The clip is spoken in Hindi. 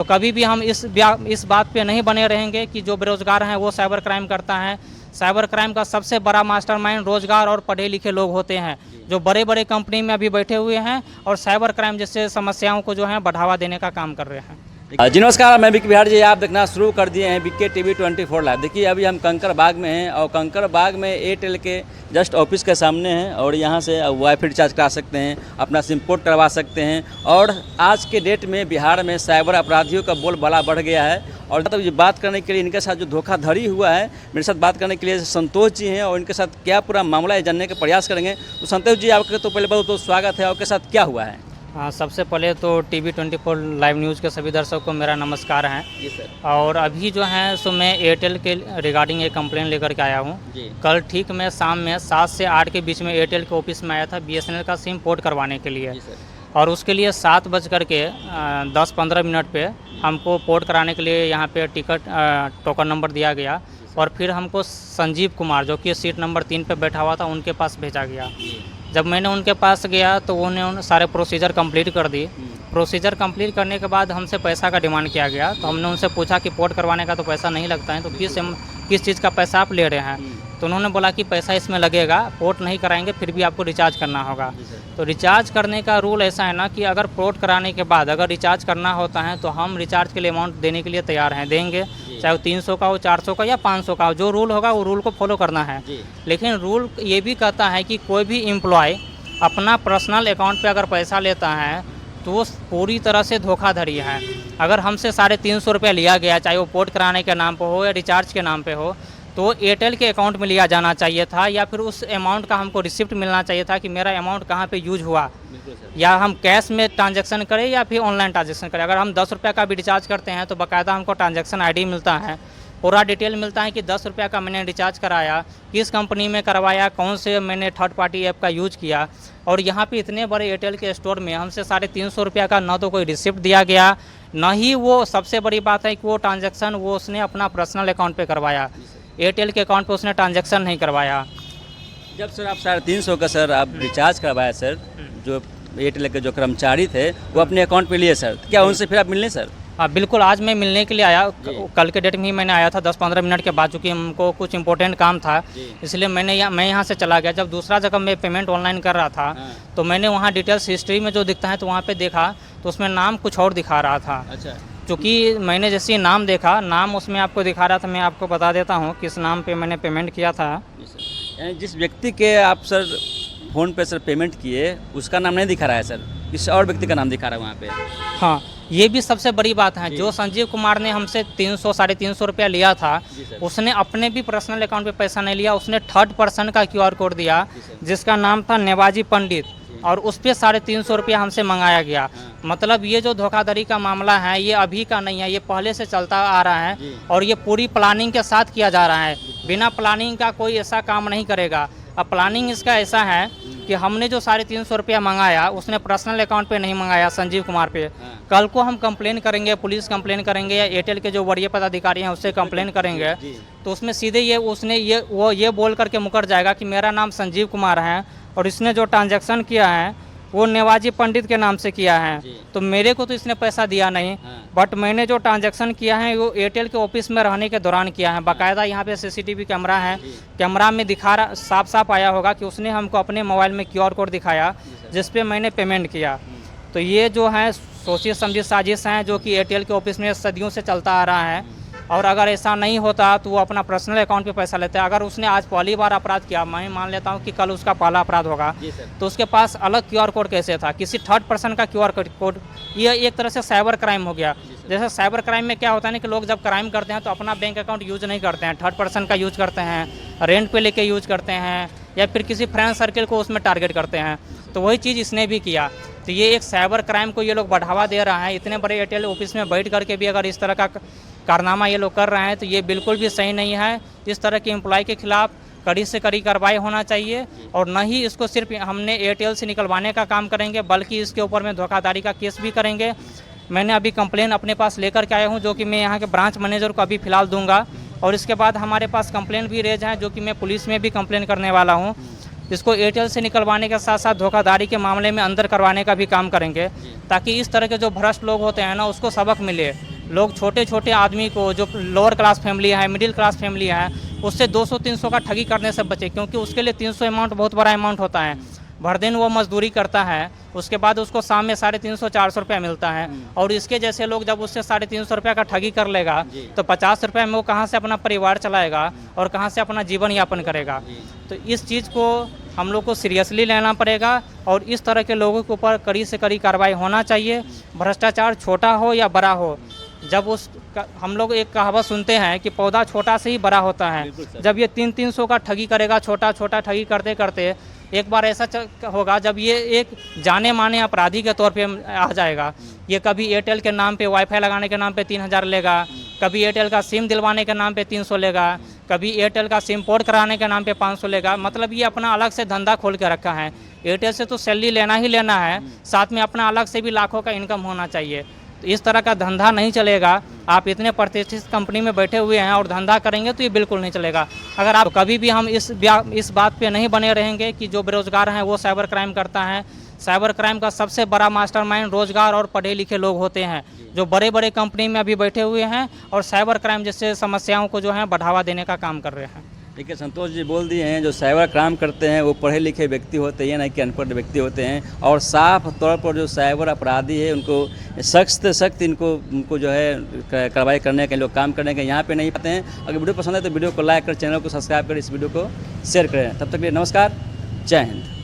तो कभी भी हम इस बात पे नहीं बने रहेंगे कि जो बेरोजगार हैं वो साइबर क्राइम करता है। साइबर क्राइम का सबसे बड़ा मास्टरमाइंड रोजगार और पढ़े लिखे लोग होते हैं, जो बड़े बड़े कंपनी में अभी बैठे हुए हैं और साइबर क्राइम जैसे समस्याओं को जो है बढ़ावा देने का काम कर रहे हैं। जी नमस्कार, मैं विक्की बिहार जी। आप देखना शुरू कर दिए हैं विक्की टीवी 24 लाइव। देखिए अभी हम कंकर बाग में हैं और कंकर बाग में एयरटेल के जस्ट ऑफिस के सामने हैं और यहाँ से वाईफाई रिचार्ज करा सकते हैं, अपना सिम पोर्ट करवा सकते हैं। और आज के डेट में बिहार में साइबर अपराधियों का बोलबाला बढ़ गया है। और मतलब ये बात करने के लिए इनके साथ जो धोखाधड़ी हुआ है, मेरे साथ बात करने के लिए संतोष जी हैं और इनके साथ क्या पूरा मामला है जानने का प्रयास करेंगे। तो संतोष जी, आपका तो पहले बहुत बहुत स्वागत है। आपके साथ क्या हुआ है? हाँ, सबसे पहले तो टीवी 24 लाइव न्यूज़ के सभी दर्शकों को मेरा नमस्कार है। जी सर। और अभी जो है सो मैं एयरटेल के रिगार्डिंग एक कंप्लेन लेकर के आया हूँ। कल ठीक मैं शाम में 7 से 8 के बीच में एयरटेल के ऑफिस में आया था BSNL का सिम पोर्ट करवाने के लिए। जी सर। और उसके लिए 7 बज कर के 10-15 मिनट पे हमको पोर्ट कराने के लिए यहाँ पे टिकट टोकन नंबर दिया गया और फिर हमको संजीव कुमार जो कि सीट नंबर 3 पे बैठा हुआ था उनके पास भेजा गया। जब मैंने उनके पास गया तो उन्होंने सारे प्रोसीजर कंप्लीट कर दी। प्रोसीजर कंप्लीट करने के बाद हमसे पैसा का डिमांड किया गया। तो हमने उनसे पूछा कि पोर्ट करवाने का तो पैसा नहीं लगता है, तो किस चीज़ का पैसा आप ले रहे हैं? तो उन्होंने बोला कि पैसा इसमें लगेगा, पोर्ट नहीं कराएंगे फिर भी आपको रिचार्ज करना होगा। तो रिचार्ज करने का रूल ऐसा है ना कि अगर पोर्ट कराने के बाद अगर रिचार्ज करना होता है तो हम रिचार्ज के लिए अमाउंट देने के लिए तैयार हैं, देंगे, चाहे वो 300 का हो, 400 का या 500 का हो। जो रूल होगा वो रूल को फॉलो करना है। लेकिन रूल ये भी कहता है कि कोई भी एम्प्लॉय अपना पर्सनल अकाउंट पे अगर पैसा लेता है तो वो पूरी तरह से धोखाधड़ी है। अगर हमसे 350 रुपया लिया गया, चाहे वो पोर्ट कराने के नाम पे हो या रिचार्ज के नाम पे हो, तो एयरटेल के अकाउंट में लिया जाना चाहिए था या फिर उस अमाउंट का हमको रिसिप्ट मिलना चाहिए था कि मेरा अमाउंट कहाँ पे यूज हुआ। या हम कैश में ट्रांजैक्शन करें या फिर ऑनलाइन ट्रांजैक्शन करें। अगर हम 10 रुपये का भी रिचार्ज करते हैं तो बाकायदा हमको ट्रांजैक्शन ID मिलता है, पूरा डिटेल मिलता है कि 10 रुपये का मैंने रिचार्ज कराया, किस कंपनी में करवाया, कौन से मैंने थर्ड पार्टी ऐप का यूज किया। और यहाँ पे इतने बड़े एयरटेल के स्टोर में हमसे 350 रुपये का न तो कोई रिसिप्ट दिया गया, न ही वो सबसे बड़ी बात है कि वो ट्रांजैक्शन वो उसने अपना पर्सनल अकाउंट पे करवाया, एयरटेल के अकाउंट पे उसने ट्रांजैक्शन नहीं करवाया। जब सर आप 350 का सर आप रिचार्ज करवाया सर, जो एयरटेल के जो कर्मचारी थे वो अपने अकाउंट पे लिए सर, क्या उनसे फिर आप मिलने सर? हाँ बिल्कुल, आज मैं मिलने के लिए आया। कल के डेट में ही मैंने आया था 10-15 मिनट के बाद, चूँकि हमको कुछ इंपॉर्टेंट काम था इसलिए मैं यहाँ से चला गया। जब दूसरा जगह मैं पेमेंट ऑनलाइन कर रहा था तो मैंने वहाँ डिटेल्स हिस्ट्री में जो दिखता है तो वहाँ पे देखा तो उसमें नाम कुछ और दिखा रहा था। अच्छा। चूँकि मैंने जैसे नाम देखा, नाम उसमें आपको दिखा रहा था, मैं आपको बता देता हूँ किस नाम पे मैंने पेमेंट किया था। जिस व्यक्ति के आप सर फ़ोन पे सर पेमेंट किए उसका नाम नहीं दिखा रहा है सर, किसी और व्यक्ति का नाम दिखा रहा है वहाँ पे। हाँ, ये भी सबसे बड़ी बात है। जो संजीव कुमार ने हमसे 300-350 रुपया लिया था, उसने अपने भी पर्सनल अकाउंट पे पैसा नहीं लिया, उसने थर्ड पर्सन का QR कोड दिया जिसका नाम था नेवाजी पंडित, और उस पर 350 रुपया हमसे मंगाया गया। मतलब ये जो धोखाधड़ी का मामला है ये अभी का नहीं है, ये पहले से चलता आ रहा है और ये पूरी प्लानिंग के साथ किया जा रहा है। बिना प्लानिंग का कोई ऐसा काम नहीं करेगा। अब प्लानिंग इसका ऐसा है कि हमने जो 350 रुपया मंगाया उसने पर्सनल अकाउंट पे नहीं मंगाया, संजीव कुमार पे। कल को हम कंप्लेन करेंगे, पुलिस कंप्लेन करेंगे या एयरटेल के जो वरीय पदाधिकारी हैं उससे कंप्लेन करेंगे तो उसमें सीधे ये बोल करके मुकर जाएगा कि मेरा नाम संजीव कुमार है और इसने जो ट्रांजैक्शन किया है वो नेवाजी पंडित के नाम से किया है। तो मेरे को तो इसने पैसा दिया नहीं, बट मैंने जो ट्रांजैक्शन किया है वो एयरटेल के ऑफिस में रहने के दौरान किया है। बाकायदा यहाँ पे CCTV कैमरा है, कैमरा में साफ आया होगा कि उसने हमको अपने मोबाइल में QR कोड दिखाया जिस पे मैंने पेमेंट किया। तो ये जो है सोची समझी साजिश है जो कि एयरटेल के ऑफिस में सदियों से चलता आ रहा है। और अगर ऐसा नहीं होता तो वो अपना पर्सनल अकाउंट पे पैसा लेता है। अगर उसने आज पहली बार अपराध किया, मैं मान लेता हूँ कि कल उसका पहला अपराध होगा, तो उसके पास अलग QR कोड कैसे था, किसी थर्ड पर्सन का QR कोड। ये एक तरह से साइबर क्राइम हो गया। जैसे साइबर क्राइम में क्या होता है ना कि लोग जब क्राइम करते हैं तो अपना बैंक अकाउंट यूज नहीं करते हैं, थर्ड पर्सन का यूज करते हैं, रेंट पे लेके यूज करते हैं या फिर किसी फ्रेंड सर्किल को उसमें टारगेट करते हैं। तो वही चीज़ इसने भी किया। तो ये एक साइबर क्राइम को ये लोग बढ़ावा दे रहा है। इतने बड़े एयरटेल ऑफिस में बैठ करके भी अगर इस तरह का कारनामा ये लोग कर रहे हैं तो ये बिल्कुल भी सही नहीं है। इस तरह के एम्प्लॉय के खिलाफ कड़ी से कड़ी कार्रवाई होना चाहिए और न ही इसको सिर्फ हमने एयरटेल से निकलवाने का काम करेंगे बल्कि इसके ऊपर में धोखाधड़ी का केस भी करेंगे। मैंने अभी कंप्लेन अपने पास लेकर के आया हूँ जो कि मैं यहाँ के ब्रांच मैनेजर को अभी फ़िलहाल दूंगा और इसके बाद हमारे पास कंप्लेन भी रेज है जो कि मैं पुलिस में भी कंप्लेन करने वाला हूँ। इसको एयरटेल से निकलवाने के साथ साथ धोखाधड़ी के मामले में अंदर करवाने का भी काम करेंगे, ताकि इस तरह के जो भ्रष्ट लोग होते हैं ना उसको सबक मिले। लोग छोटे छोटे आदमी को, जो लोअर क्लास फैमिली है, मिडिल क्लास फैमिली है, उससे 200-300 का ठगी करने से बचे, क्योंकि उसके लिए 300 अमाउंट बहुत बड़ा अमाउंट होता है। भर दिन वो मजदूरी करता है, उसके बाद उसको शाम में 350-400 रुपये मिलता है, और इसके जैसे लोग जब उससे 350 रुपये का ठगी कर लेगा तो 50 रुपये में वो कहाँ से अपना परिवार चलाएगा और कहाँ से अपना जीवन यापन करेगा। तो इस चीज़ को हम लोग को सीरियसली लेना पड़ेगा और इस तरह के लोगों के ऊपर कड़ी से कड़ी कार्रवाई होना चाहिए। भ्रष्टाचार छोटा हो या बड़ा हो, जब हम लोग एक कहावत सुनते हैं कि पौधा छोटा से ही बड़ा होता है। जब ये 300-300 का ठगी करेगा, छोटा छोटा ठगी करते करते, एक बार ऐसा होगा जब ये एक जाने माने अपराधी के तौर पे आ जाएगा। ये कभी एयरटेल के नाम पे वाईफाई लगाने के नाम पे 3000 लेगा, कभी एयरटेल का सिम दिलवाने के नाम पे 300 लेगा, कभी एयरटेल का सिम पोर्ट कराने के नाम पे 500 लेगा। मतलब ये अपना अलग से धंधा खोल के रखा है। एयरटेल से तो सैलरी लेना ही लेना है, साथ में अपना अलग से भी लाखों का इनकम होना चाहिए। तो इस तरह का धंधा नहीं चलेगा। आप इतने प्रतिष्ठित कंपनी में बैठे हुए हैं और धंधा करेंगे तो ये बिल्कुल नहीं चलेगा। अगर आप कभी भी हम इस बात पे नहीं बने रहेंगे कि जो बेरोजगार हैं वो साइबर क्राइम करता है। साइबर क्राइम का सबसे बड़ा मास्टरमाइंड रोजगार और पढ़े लिखे लोग होते हैं, जो बड़े बड़े कंपनी में अभी बैठे हुए हैं और साइबर क्राइम जैसे समस्याओं को जो है बढ़ावा देने का काम कर रहे हैं। ठीक है, संतोष जी बोल दिए हैं, जो साइबर क्राइम करते हैं वो पढ़े लिखे व्यक्ति होते हैं, ना कि अनपढ़ व्यक्ति होते हैं। और साफ तौर पर जो साइबर अपराधी है उनको सख्त से सख्त उनको जो है कार्रवाई करने के लोग काम करने के यहाँ पे नहीं पाते हैं। अगर वीडियो पसंद है तो वीडियो को लाइक कर, चैनल को सब्सक्राइब कर, इस वीडियो को शेयर करें। तब तक के लिए नमस्कार, जय हिंद।